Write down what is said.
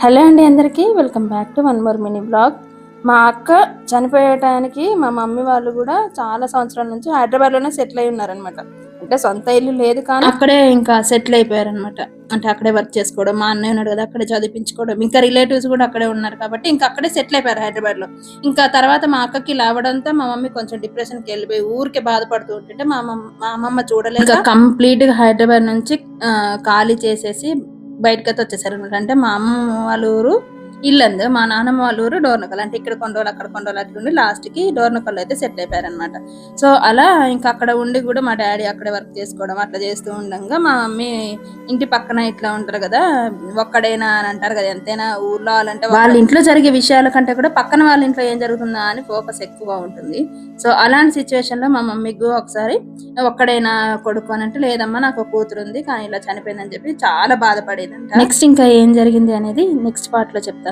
Hello అండి, అందరికీ welcome back to one more mini blog. మా అక్క చనిపోయటానికి మా మమ్మీ వాళ్ళు కూడా చాలా సంవత్సరాల నుంచి హైదరాబాద్లోనే సెటిల్ అయి ఉన్నారనమాట. అంటే సొంత ఇల్లు లేదు కానీ అక్కడే ఇంకా సెటిల్ అయిపోయారనమాట. అంటే అక్కడే వర్క్ చేసుకోవడం, మా అన్నయ్య ఉన్నాడు కదా అక్కడే చదివించుకోవడం, ఇంకా రిలేటివ్స్ కూడా అక్కడే ఉన్నారు కాబట్టి ఇంకా అక్కడే సెటిల్ అయిపోయారు హైదరాబాద్లో. ఇంకా తర్వాత మా అక్కకి లావడంతో మా మమ్మీ కొంచెం డిప్రెషన్కి వెళ్ళిపోయి ఊరికే బాధపడుతూ ఉంటుంటే మా అమ్మమ్మ చూడలేక కంప్లీట్గా హైదరాబాద్ నుంచి ఖాళీ చేసేసి బయటకైతే వచ్చేసారు అనమాట. అంటే మా అమ్మ వాళ్ళ ఊరు ఇల్లందు, మా నాన్నమ్మ వాళ్ళ ఊరు డోర్నకల్. అంటే ఇక్కడ కొన్ని రోజులు అక్కడ కొన్ని రోజులు అట్లుండి లాస్ట్ కి డోర్నకల్ అయితే సెటిల్ అయిపోయారనమాట. సో అలా ఇంకా అక్కడ ఉండి కూడా మా డాడీ అక్కడే వర్క్ చేసుకోవడం అట్లా చేస్తూ ఉండగా మా మమ్మీ ఇంటి పక్కన ఇట్లా ఉంటారు కదా, ఒక్కడైనా అని అంటారు కదా, ఎంతైనా ఊర్లో వాళ్ళంటే వాళ్ళ ఇంట్లో జరిగే విషయాల కంటే కూడా పక్కన వాళ్ళ ఇంట్లో ఏం జరుగుతుందా అని ఫోకస్ ఎక్కువగా ఉంటుంది. సో అలాంటి సిచ్యువేషన్ లో మా మమ్మీకి ఒకసారి ఒక్కడైనా కొడుకు అని అంటే, లేదమ్మా నాకు కూతురు ఉంది కానీ ఇలా చనిపోయిందని చెప్పి చాలా బాధపడేదంట. నెక్స్ట్ ఇంకా ఏం జరిగింది అనేది నెక్స్ట్ పార్ట్ లో చెప్తాను.